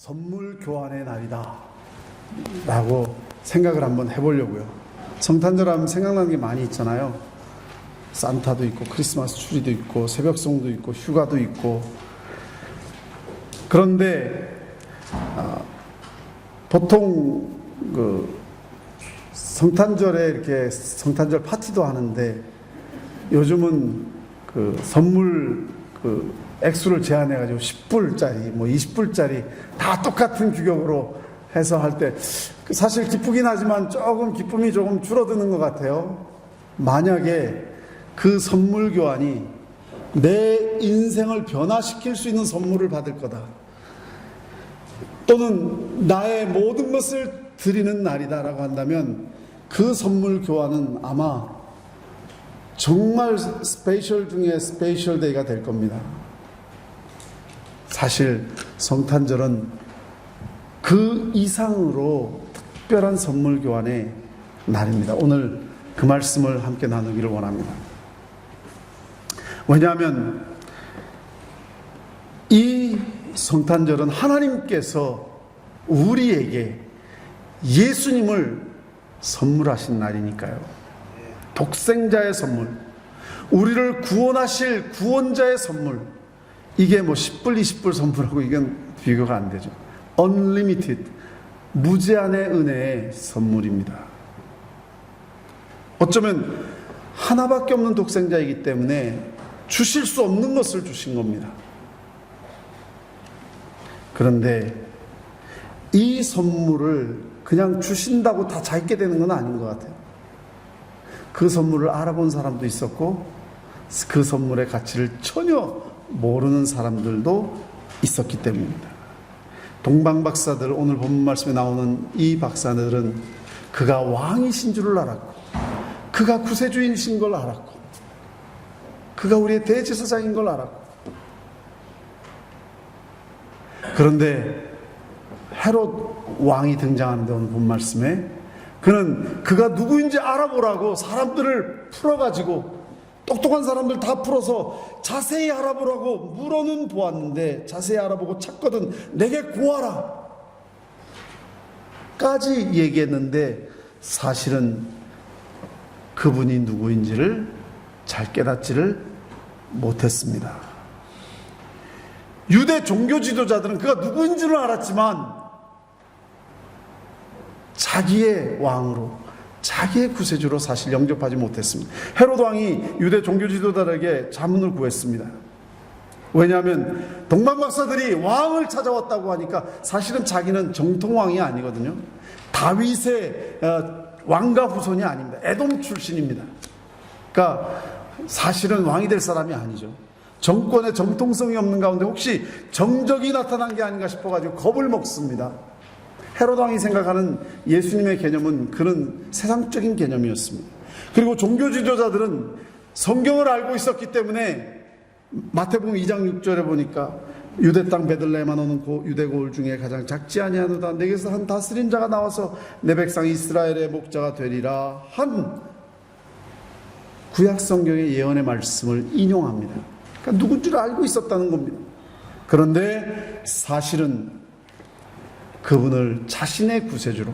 선물 교환의 날이다 라고 생각을 한번 해보려고요. 성탄절 하면 생각나는 게 많이 있잖아요. 산타도 있고 크리스마스 트리도 있고 새벽송도 있고 휴가도 있고. 그런데 보통 성탄절에 이렇게 성탄절 파티도 하는데 요즘은 선물 액수를 제한해가지고 10불짜리, 20불짜리 다 똑같은 규격으로 해서 할 때 사실 기쁘긴 하지만 기쁨이 조금 줄어드는 것 같아요. 만약에 그 선물 교환이 내 인생을 변화시킬 수 있는 선물을 받을 거다, 또는 나의 모든 것을 드리는 날이다라고 한다면 그 선물 교환은 아마 정말 스페셜 중에 스페셜 데이가 될 겁니다. 사실 성탄절은 그 이상으로 특별한 선물 교환의 날입니다. 오늘 그 말씀을 함께 나누기를 원합니다. 왜냐하면 이 성탄절은 하나님께서 우리에게 예수님을 선물하신 날이니까요. 독생자의 선물, 우리를 구원하실 구원자의 선물. 이게 10불, 20불 선물하고 이건 비교가 안 되죠. Unlimited, 무제한의 은혜의 선물입니다. 어쩌면 하나밖에 없는 독생자이기 때문에 주실 수 없는 것을 주신 겁니다. 그런데 이 선물을 그냥 주신다고 다 잘 있게 되는 건 아닌 것 같아요. 그 선물을 알아본 사람도 있었고 그 선물의 가치를 전혀 모르는 사람들도 있었기 때문입니다. 동방박사들, 오늘 본문 말씀에 나오는 이 박사들은 그가 왕이신 줄을 알았고, 그가 구세주이신 걸 알았고, 그가 우리의 대제사장인 걸 알았고, 그런데 헤롯 왕이 등장하는데 오늘 본 말씀에 그가 누구인지 알아보라고 사람들을 풀어가지고, 똑똑한 사람들 다 풀어서 자세히 알아보라고 물어는 보았는데, 자세히 알아보고 찾거든 내게 구하라 까지 얘기했는데 사실은 그분이 누구인지를 잘 깨닫지를 못했습니다. 유대 종교 지도자들은 그가 누구인지는 알았지만 자기의 왕으로, 자기의 구세주로 사실 영접하지 못했습니다. 헤롯 왕이 유대 종교 지도자들에게 자문을 구했습니다. 왜냐하면 동방박사들이 왕을 찾아왔다고 하니까 사실은 자기는 정통 왕이 아니거든요. 다윗의 왕가 후손이 아닙니다. 에돔 출신입니다. 그러니까 사실은 왕이 될 사람이 아니죠. 정권에 정통성이 없는 가운데 혹시 정적이 나타난 게 아닌가 싶어가지고 겁을 먹습니다. 헤롯 왕이 생각하는 예수님의 개념은 그런 세상적인 개념이었습니다. 그리고 종교 지도자들은 성경을 알고 있었기 때문에 마태복음 2장 6절에 보니까 유대 땅 베들레헴아 너는 유대 고을 중에 가장 작지 아니하노다. 내게서 한 다스린 자가 나와서 내 백성 이스라엘의 목자가 되리라 한 구약 성경의 예언의 말씀을 인용합니다. 그러니까 누군지를 알고 있었다는 겁니다. 그런데 사실은 그분을 자신의 구세주로,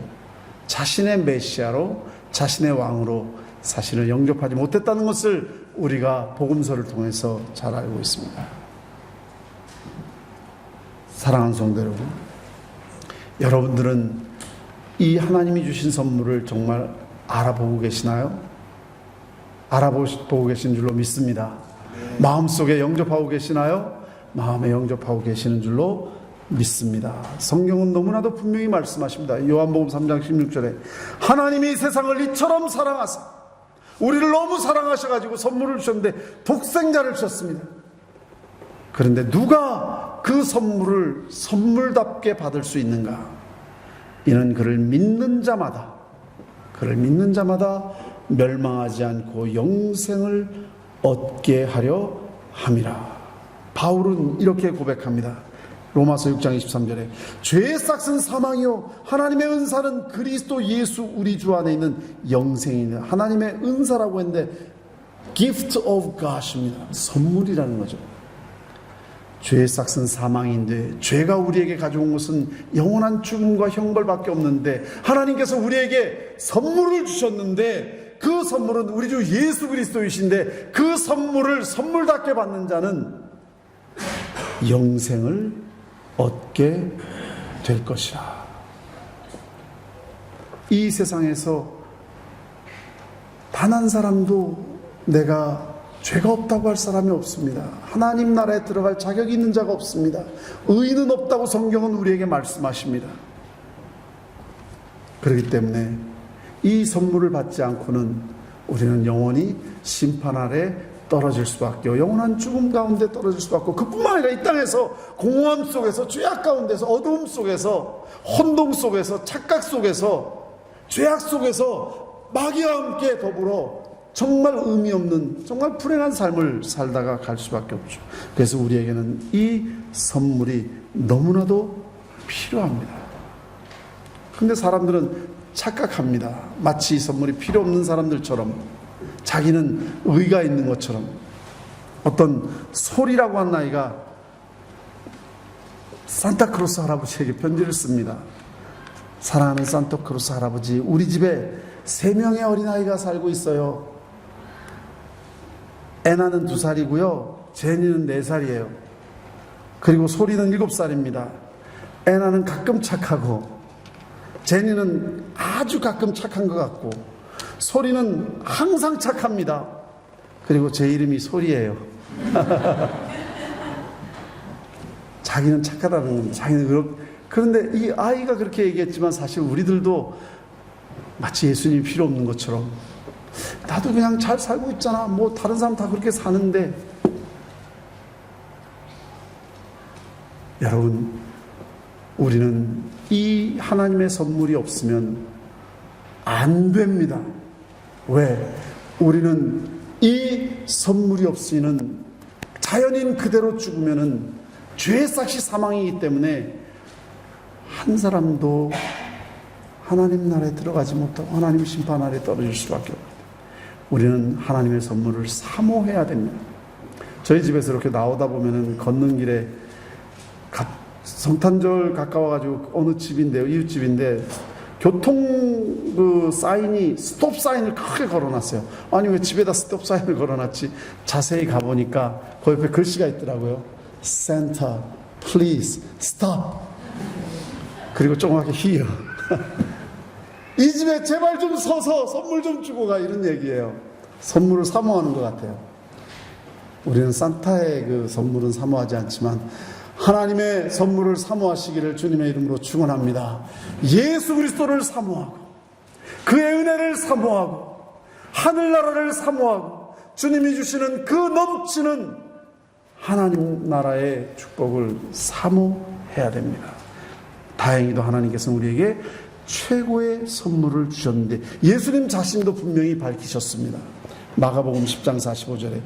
자신의 메시아로, 자신의 왕으로 사실은 영접하지 못했다는 것을 우리가 복음서를 통해서 잘 알고 있습니다. 사랑하는 성도 여러분, 여러분들은 이 하나님이 주신 선물을 정말 알아보고 계시나요? 알아보고 계신 줄로 믿습니다. 마음속에 영접하고 계시나요? 마음에 영접하고 계시는 줄로 믿습니다. 성경은 너무나도 분명히 말씀하십니다. 요한복음 3장 16절에 하나님이 세상을 이처럼 사랑하사, 우리를 너무 사랑하셔가지고 선물을 주셨는데 독생자를 주셨습니다. 그런데 누가 그 선물을 선물답게 받을 수 있는가? 이는 그를 믿는 자마다 멸망하지 않고 영생을 얻게 하려 함이라. 바울은 이렇게 고백합니다. 로마서 6장 23절에 죄의 싹은 사망이요 하나님의 은사는 그리스도 예수 우리 주 안에 있는 영생이다. 하나님의 은사라고 했는데 gift of God입니다. 선물이라는 거죠. 죄의 싹은 사망인데 죄가 우리에게 가져온 것은 영원한 죽음과 형벌밖에 없는데 하나님께서 우리에게 선물을 주셨는데 그 선물은 우리 주 예수 그리스도이신데 그 선물을 선물답게 받는 자는 영생을 얻게 될 것이라. 이 세상에서 단 한 사람도 내가 죄가 없다고 할 사람이 없습니다. 하나님 나라에 들어갈 자격이 있는 자가 없습니다. 의인은 없다고 성경은 우리에게 말씀하십니다. 그렇기 때문에 이 선물을 받지 않고는 우리는 영원히 심판 아래 떨어질 수밖에, 영원한 죽음 가운데 떨어질 수밖에 없고, 그뿐만 아니라 이 땅에서 공허함 속에서, 죄악 가운데서, 어두움 속에서, 혼동 속에서, 착각 속에서, 죄악 속에서 마귀와 함께 더불어 정말 의미 없는, 정말 불행한 삶을 살다가 갈 수밖에 없죠. 그래서 우리에게는 이 선물이 너무나도 필요합니다. 근데 사람들은 착각합니다. 마치 이 선물이 필요 없는 사람들처럼, 자기는 의가 있는 것처럼. 어떤 솔이라고 하는 아이가 산타크로스 할아버지에게 편지를 씁니다. 사랑하는 산타크로스 할아버지, 우리 집에 3명의 어린아이가 살고 있어요. 애나는 2살이고요. 제니는 4살이에요. 그리고 소리는 7살입니다. 애나는 가끔 착하고, 제니는 아주 가끔 착한 것 같고, 소리는 항상 착합니다. 그리고 제 이름이 소리예요. 자기는 착하다는 겁니다. 자기는 그런데 이 아이가 그렇게 얘기했지만 사실 우리들도 마치 예수님이 필요 없는 것처럼, 나도 그냥 잘 살고 있잖아, 뭐 다른 사람 다 그렇게 사는데. 여러분, 우리는 이 하나님의 선물이 없으면 안 됩니다. 왜? 우리는 이 선물이 없이는 자연인 그대로 죽으면은 죄의 싹이 사망이기 때문에 한 사람도 하나님 나라에 들어가지 못하고 하나님 심판 아래 떨어질 수밖에 없습니다. 우리는 하나님의 선물을 사모해야 됩니다. 저희 집에서 이렇게 나오다 보면은 걷는 길에 성탄절 가까워가지고 어느 집인데요, 이웃집인데 교통 사인이 스톱 사인을 크게 걸어놨어요. 아니 왜 집에다 스톱 사인을 걸어놨지? 자세히 가보니까 그 옆에 글씨가 있더라고요. Santa, please stop. 그리고 조그맣게 here. 이 집에 제발 좀 서서 선물 좀 주고 가, 이런 얘기예요. 선물을 사모하는 것 같아요. 우리는 산타의 그 선물은 사모하지 않지만 하나님의 선물을 사모하시기를 주님의 이름으로 축원합니다. 예수 그리스도를 사모하고 그의 은혜를 사모하고 하늘나라를 사모하고 주님이 주시는 그 넘치는 하나님 나라의 축복을 사모해야 됩니다. 다행히도 하나님께서는 우리에게 최고의 선물을 주셨는데 예수님 자신도 분명히 밝히셨습니다. 마가복음 10장 45절에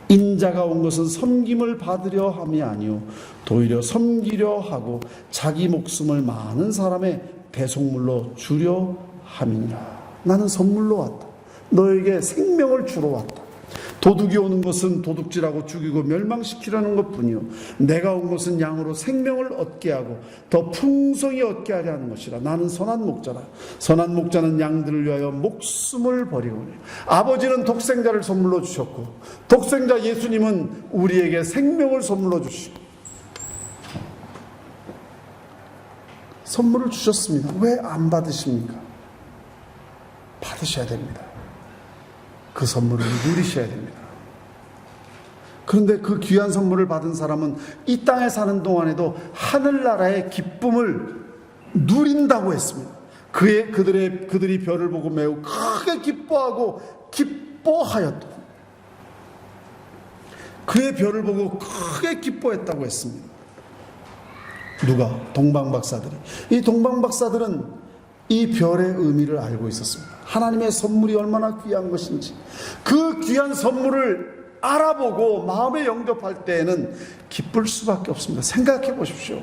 인자가 온 것은 섬김을 받으려 함이 아니요 도리어 섬기려 하고 자기 목숨을 많은 사람의 대속물로 주려 함이니라. 나는 선물로 왔다. 너에게 생명을 주러 왔다. 도둑이 오는 것은 도둑질하고 죽이고 멸망시키려는 것뿐이요 내가 온 것은 양으로 생명을 얻게 하고 더 풍성히 얻게 하려 하는 것이라. 나는 선한 목자라. 선한 목자는 양들을 위하여 목숨을 버리거니. 아버지는 독생자를 선물로 주셨고 독생자 예수님은 우리에게 생명을 선물로 주시고 선물을 주셨습니다. 왜 안 받으십니까? 받으셔야 됩니다. 그 선물을 누리셔야 됩니다. 그런데 그 귀한 선물을 받은 사람은 이 땅에 사는 동안에도 하늘나라의 기쁨을 누린다고 했습니다. 그들이 별을 보고 매우 크게 기뻐하고 기뻐하였다. 그의 별을 보고 크게 기뻐했다고 했습니다. 누가? 동방박사들이. 이 동방박사들은 이 별의 의미를 알고 있었습니다. 하나님의 선물이 얼마나 귀한 것인지 그 귀한 선물을 알아보고 마음에 영접할 때에는 기쁠 수밖에 없습니다. 생각해 보십시오.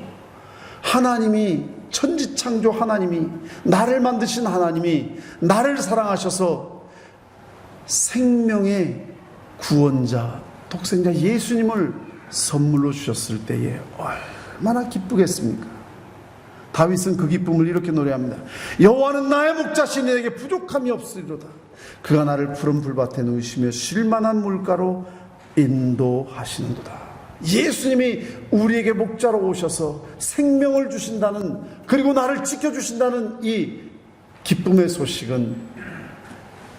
하나님이, 천지창조 하나님이, 나를 만드신 하나님이 나를 사랑하셔서 생명의 구원자 독생자 예수님을 선물로 주셨을 때에 얼마나 기쁘겠습니까? 다윗은 그 기쁨을 이렇게 노래합니다. 여호와는 나의 목자시니 내게 부족함이 없으리로다. 그가 나를 푸른 풀밭에 누이시며 쉴만한 물가로 인도하시는도다. 예수님이 우리에게 목자로 오셔서 생명을 주신다는, 그리고 나를 지켜주신다는 이 기쁨의 소식은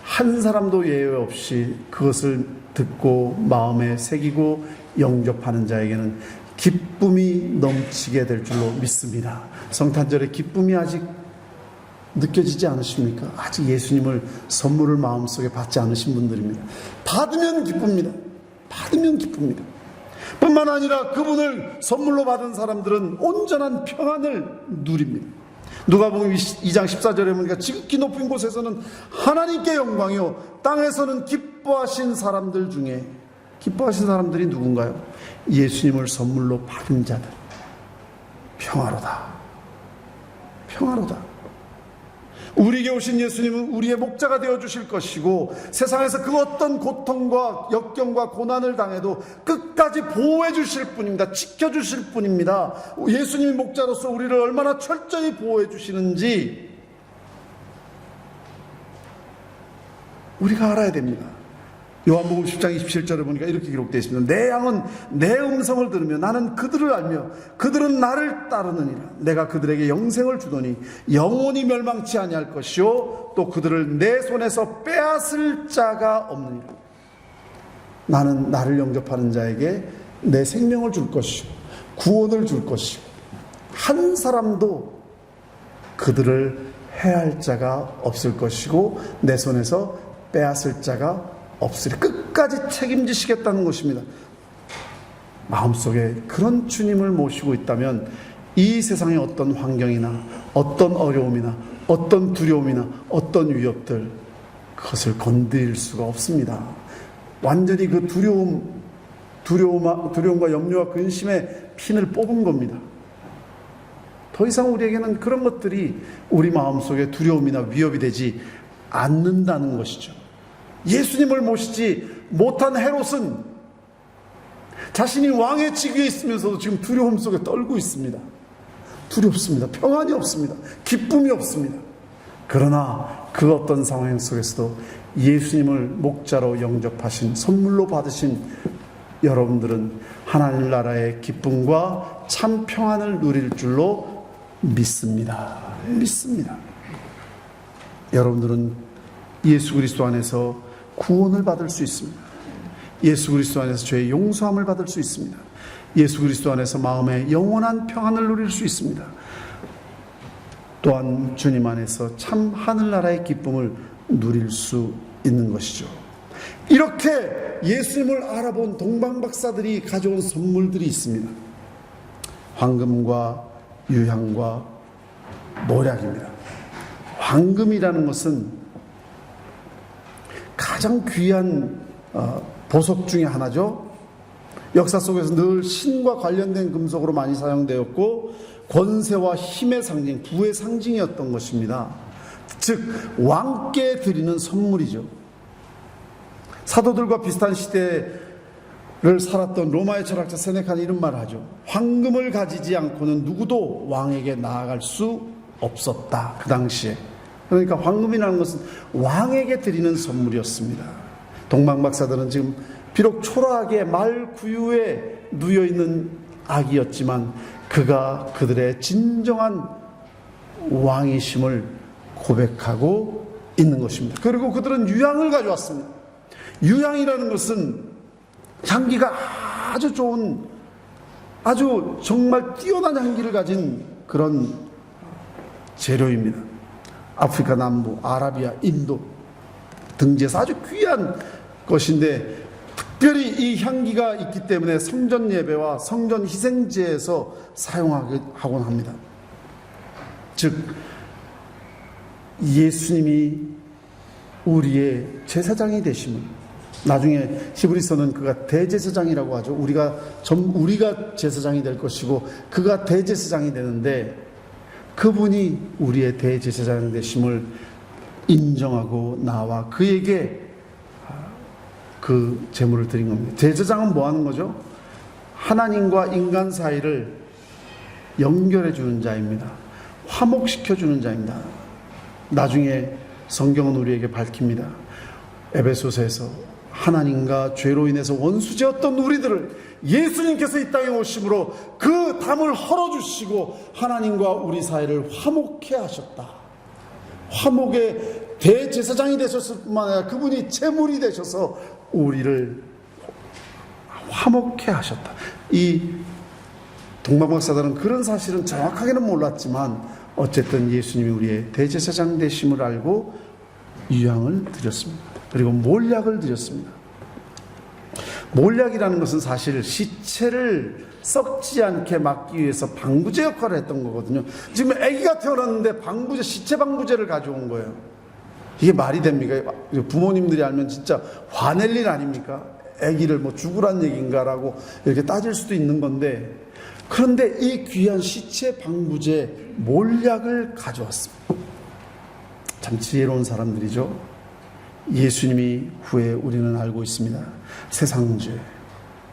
한 사람도 예외 없이 그것을 듣고 마음에 새기고 영접하는 자에게는 기쁨이 넘치게 될 줄로 믿습니다. 성탄절에 기쁨이 아직 느껴지지 않으십니까? 아직 예수님을 선물을 마음속에 받지 않으신 분들입니다. 받으면 기쁩니다. 받으면 기쁩니다. 뿐만 아니라 그분을 선물로 받은 사람들은 온전한 평안을 누립니다. 누가복음 2장 14절에 보니까 지극히 높은 곳에서는 하나님께 영광이요 땅에서는 기뻐하신 사람들 중에, 기뻐하신 사람들이 누군가요? 예수님을 선물로 받은 자들. 평화로다. 평화로다. 우리에게 오신 예수님은 우리의 목자가 되어주실 것이고, 세상에서 그 어떤 고통과 역경과 고난을 당해도 끝까지 보호해 주실 분입니다. 지켜주실 분입니다. 예수님이 목자로서 우리를 얼마나 철저히 보호해 주시는지 우리가 알아야 됩니다. 요한복음 10장 27절에 보니까 이렇게 기록되어 있습니다. 내 양은 내 음성을 들으며 나는 그들을 알며 그들은 나를 따르느니라. 내가 그들에게 영생을 주더니 영원히 멸망치 아니할 것이요 또 그들을 내 손에서 빼앗을 자가 없느니라. 나는 나를 영접하는 자에게 내 생명을 줄 것이고 구원을 줄 것이고 한 사람도 그들을 해할 자가 없을 것이고 내 손에서 빼앗을 자가 없으리. 끝까지 책임지시겠다는 것입니다. 마음속에 그런 주님을 모시고 있다면 이 세상의 어떤 환경이나 어떤 어려움이나 어떤 두려움이나 어떤 위협들, 그것을 건드릴 수가 없습니다. 완전히 그 두려움과 염려와 근심의 핀을 뽑은 겁니다. 더 이상 우리에게는 그런 것들이 우리 마음속에 두려움이나 위협이 되지 않는다는 것이죠. 예수님을 모시지 못한 헤롯은 자신이 왕의 직위에 있으면서도 지금 두려움 속에 떨고 있습니다. 두렵습니다. 평안이 없습니다. 기쁨이 없습니다. 그러나 그 어떤 상황 속에서도 예수님을 목자로 영접하신, 선물로 받으신 여러분들은 하나님 나라의 기쁨과 참 평안을 누릴 줄로 믿습니다. 믿습니다. 여러분들은 예수 그리스도 안에서 구원을 받을 수 있습니다. 예수 그리스도 안에서 죄의 용서함을 받을 수 있습니다. 예수 그리스도 안에서 마음의 영원한 평안을 누릴 수 있습니다. 또한 주님 안에서 참 하늘나라의 기쁨을 누릴 수 있는 것이죠. 이렇게 예수님을 알아본 동방박사들이 가져온 선물들이 있습니다. 황금과 유향과 모략입니다. 황금이라는 것은 가장 귀한 보석 중에 하나죠. 역사 속에서 늘 신과 관련된 금속으로 많이 사용되었고 권세와 힘의 상징, 부의 상징이었던 것입니다. 즉 왕께 드리는 선물이죠. 사도들과 비슷한 시대를 살았던 로마의 철학자 세네카는 이런 말을 하죠. 황금을 가지지 않고는 누구도 왕에게 나아갈 수 없었다. 그 당시에. 그러니까 황금이라는 것은 왕에게 드리는 선물이었습니다. 동방박사들은 지금 비록 초라하게 말 구유에 누여있는 아기였지만 그가 그들의 진정한 왕이심을 고백하고 있는 것입니다. 그리고 그들은 유향을 가져왔습니다. 유향이라는 것은 향기가 아주 좋은, 아주 정말 뛰어난 향기를 가진 그런 재료입니다. 아프리카 남부, 아라비아, 인도 등지에서 아주 귀한 것인데 특별히 이 향기가 있기 때문에 성전 예배와 성전 희생제에서 사용하곤 합니다. 즉 예수님이 우리의 제사장이 되심을, 나중에 히브리서는 그가 대제사장이라고 하죠. 우리가 제사장이 될 것이고 그가 대제사장이 되는데 그분이 우리의 대제사장 되심을 인정하고 나와 그에게 그 제물을 드린 겁니다. 제사장은 뭐 하는 거죠? 하나님과 인간 사이를 연결해 주는 자입니다. 화목시켜 주는 자입니다. 나중에 성경은 우리에게 밝힙니다. 에베소서에서 하나님과 죄로 인해서 원수되었던 우리들을 예수님께서 이 땅에 오심으로 그 담을 헐어주시고 하나님과 우리 사이를 화목해 하셨다. 화목의 대제사장이 되셨을 뿐만 아니라 그분이 제물이 되셔서 우리를 화목해 하셨다. 이 동방박사들은 그런 사실은 정확하게는 몰랐지만 어쨌든 예수님이 우리의 대제사장 되심을 알고 유향을 드렸습니다. 그리고 몰약을 드렸습니다. 몰약이라는 것은 사실 시체를 썩지 않게 막기 위해서 방부제 역할을 했던 거거든요. 지금 아기가 태어났는데 방부제, 시체 방부제를 가져온 거예요. 이게 말이 됩니까? 부모님들이 알면 진짜 화낼 일 아닙니까? 아기를 뭐 죽으란 얘기인가라고 이렇게 따질 수도 있는 건데, 그런데 이 귀한 시체 방부제 몰약을 가져왔습니다. 참 지혜로운 사람들이죠. 예수님이 후에 우리는 알고 있습니다. 세상 죄,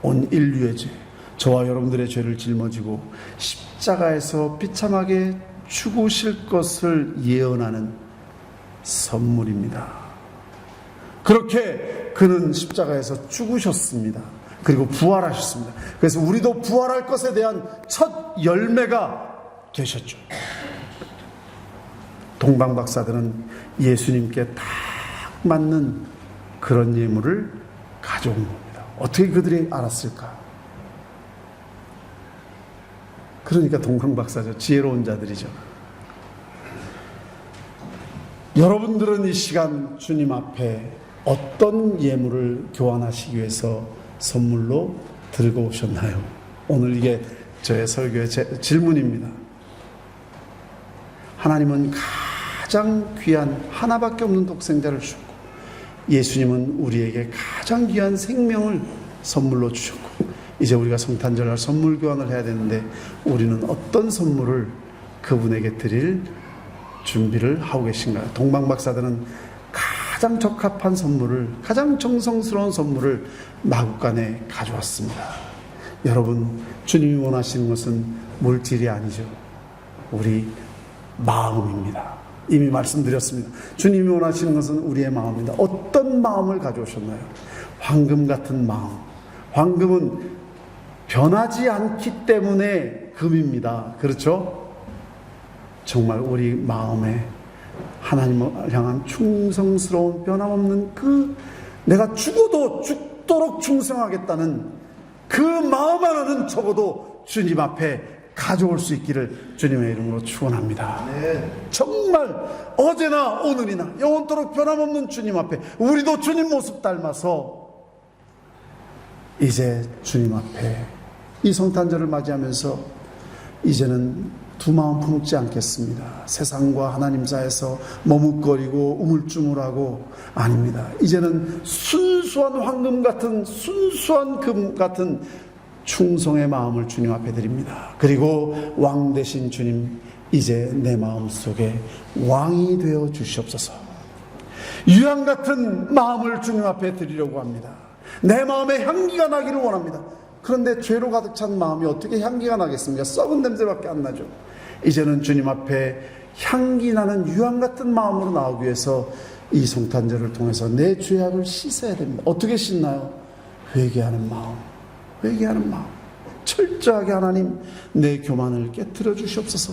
온 인류의 죄, 저와 여러분들의 죄를 짊어지고 십자가에서 비참하게 죽으실 것을 예언하는 선물입니다. 그렇게 그는 십자가에서 죽으셨습니다. 그리고 부활하셨습니다. 그래서 우리도 부활할 것에 대한 첫 열매가 되셨죠. 동방박사들은 예수님께 딱 맞는 그런 예물을 가져온 겁니다. 어떻게 그들이 알았을까? 그러니까 동방박사죠. 지혜로운 자들이죠. 여러분들은 이 시간 주님 앞에 어떤 예물을 교환하시기 위해서 선물로 들고 오셨나요? 오늘 이게 저의 설교의 질문입니다. 하나님은 가장 귀한 하나밖에 없는 독생자를 주셨고, 예수님은 우리에게 가장 귀한 생명을 선물로 주셨고, 이제 우리가 성탄절날 선물 교환을 해야 되는데 우리는 어떤 선물을 그분에게 드릴 준비를 하고 계신가요? 동방박사들은 가장 적합한 선물을, 가장 정성스러운 선물을 마구간에 가져왔습니다. 여러분, 주님이 원하시는 것은 물질이 아니죠. 우리 마음입니다. 이미 말씀드렸습니다. 주님이 원하시는 것은 우리의 마음입니다. 어떤 마음을 가져오셨나요? 황금 같은 마음. 황금은 변하지 않기 때문에 금입니다. 그렇죠? 정말 우리 마음에 하나님을 향한 충성스러운 변함없는 그 내가 죽어도 죽도록 충성하겠다는 그 마음 하나는 적어도 주님 앞에 가져올 수 있기를 주님의 이름으로 축원합니다. 네. 정말 어제나 오늘이나 영원토록 변함없는 주님 앞에 우리도 주님 모습 닮아서 이제 주님 앞에 이 성탄절을 맞이하면서 이제는 두 마음 품지 않겠습니다. 세상과 하나님 사이에서 머뭇거리고 우물쭈물하고 아닙니다. 이제는 순수한 황금 같은, 순수한 금 같은 충성의 마음을 주님 앞에 드립니다. 그리고 왕 되신 주님, 이제 내 마음속에 왕이 되어 주시옵소서. 유향 같은 마음을 주님 앞에 드리려고 합니다. 내 마음에 향기가 나기를 원합니다. 그런데 죄로 가득 찬 마음이 어떻게 향기가 나겠습니까? 썩은 냄새밖에 안 나죠. 이제는 주님 앞에 향기 나는 유향 같은 마음으로 나오기 위해서 이 성탄절을 통해서 내 죄악을 씻어야 됩니다. 어떻게 씻나요? 회개하는 마음, 회개하는 마음. 철저하게 하나님, 내 교만을 깨트려 주시옵소서.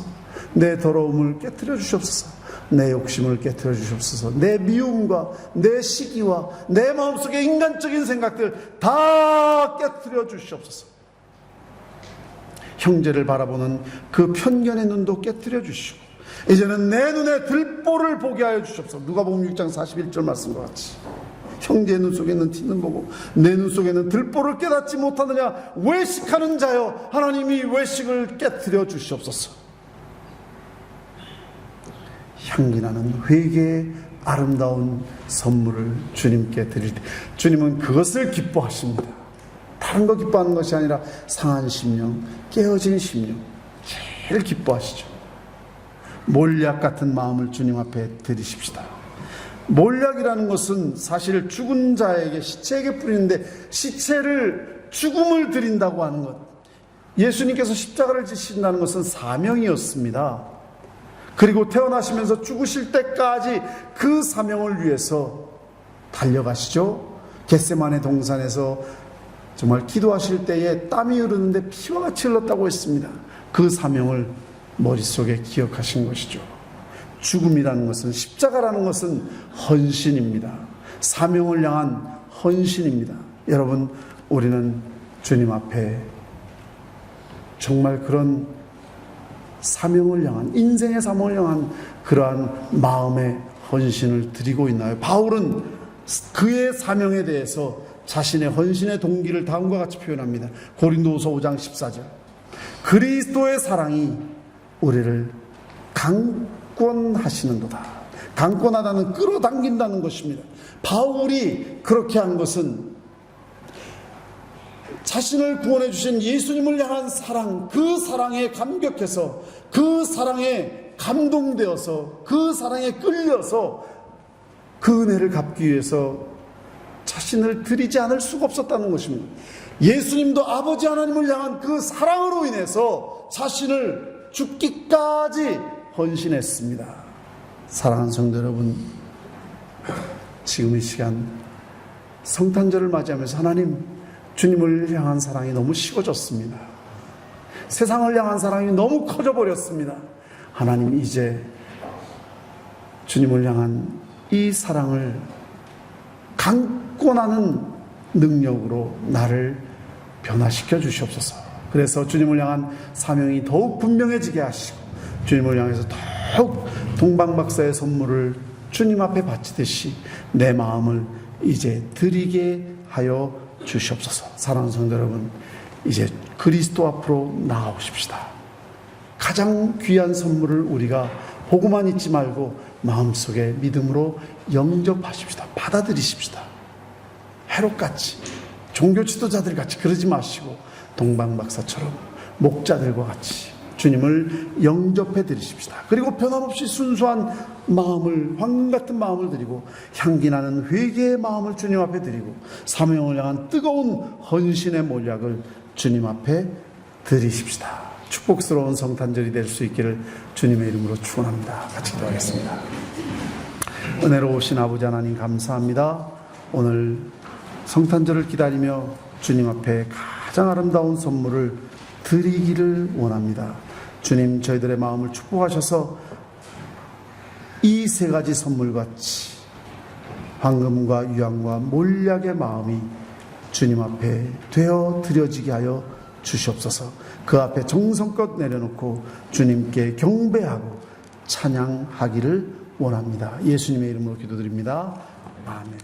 내 더러움을 깨트려 주시옵소서. 내 욕심을 깨트려 주시옵소서. 내 미움과 내 시기와 내 마음속의 인간적인 생각들 다 깨트려 주시옵소서. 형제를 바라보는 그 편견의 눈도 깨트려 주시고, 이제는 내 눈에 들보를 보게 하여 주시옵소서. 누가복음 6장 41절 말씀과 같이 형제의 눈 속에 있는 티는 보고 내 눈 속에 있는 들보를 깨닫지 못하느냐 외식하는 자여, 하나님이 외식을 깨트려 주시옵소서. 향기나는 회개의 아름다운 선물을 주님께 드릴 때 주님은 그것을 기뻐하십니다. 다른 거 기뻐하는 것이 아니라 상한 심령, 깨어진 심령, 제일 기뻐하시죠. 몰약 같은 마음을 주님 앞에 드리십시다. 몰약이라는 것은 사실 죽은 자에게, 시체에게 뿌리는데, 시체를 죽음을 드린다고 하는 것, 예수님께서 십자가를 지신다는 것은 사명이었습니다. 그리고 태어나시면서 죽으실 때까지 그 사명을 위해서 달려가시죠. 겟세마네 동산에서 정말 기도하실 때에 땀이 흐르는데 피와 같이 흘렀다고 했습니다. 그 사명을 머릿속에 기억하신 것이죠. 죽음이라는 것은, 십자가라는 것은 헌신입니다. 사명을 향한 헌신입니다. 여러분, 우리는 주님 앞에 정말 그런 사명을 향한, 인생의 사명을 향한 그러한 마음의 헌신을 드리고 있나요? 바울은 그의 사명에 대해서 자신의 헌신의 동기를 다음과 같이 표현합니다. 고린도후서 5장 14절. 그리스도의 사랑이 우리를 강권하시는도다. 강권하다는 끌어당긴다는 것입니다. 바울이 그렇게 한 것은 자신을 구원해 주신 예수님을 향한 사랑, 그 사랑에 감격해서, 그 사랑에 감동되어서, 그 사랑에 끌려서 그 은혜를 갚기 위해서 자신을 드리지 않을 수가 없었다는 것입니다. 예수님도 아버지 하나님을 향한 그 사랑으로 인해서 자신을 죽기까지 헌신했습니다. 사랑하는 성도 여러분, 지금 이 시간 성탄절을 맞이하면서 하나님, 주님을 향한 사랑이 너무 식어졌습니다. 세상을 향한 사랑이 너무 커져버렸습니다. 하나님, 이제 주님을 향한 이 사랑을 강권하는 능력으로 나를 변화시켜 주시옵소서. 그래서 주님을 향한 사명이 더욱 분명해지게 하시고, 주님을 향해서 더욱 동방박사의 선물을 주님 앞에 바치듯이 내 마음을 이제 드리게 하여 주시옵소서. 사랑하는 성도 여러분, 이제 그리스도 앞으로 나아오십시다. 가장 귀한 선물을 우리가 보고만 있지 말고 마음속에 믿음으로 영접하십시다. 받아들이십시다. 헤롯같이, 종교 지도자들 같이 그러지 마시고 동방박사처럼 목자들과 같이 주님을 영접해 드리십시다. 그리고 변함없이 순수한 마음을, 황금 같은 마음을 드리고 향기나는 회개의 마음을 주님 앞에 드리고 사명을 향한 뜨거운 헌신의 몰약을 주님 앞에 드리십시다. 축복스러운 성탄절이 될 수 있기를 주님의 이름으로 축원합니다. 같이 기도하겠습니다. 은혜로우신 아버지 하나님, 감사합니다. 오늘 성탄절을 기다리며 주님 앞에 가장 아름다운 선물을 드리기를 원합니다. 주님, 저희들의 마음을 축복하셔서 이 세 가지 선물같이 황금과 유향과 몰약의 마음이 주님 앞에 되어 드려지게 하여 주시옵소서. 그 앞에 정성껏 내려놓고 주님께 경배하고 찬양하기를 원합니다. 예수님의 이름으로 기도드립니다. 아멘.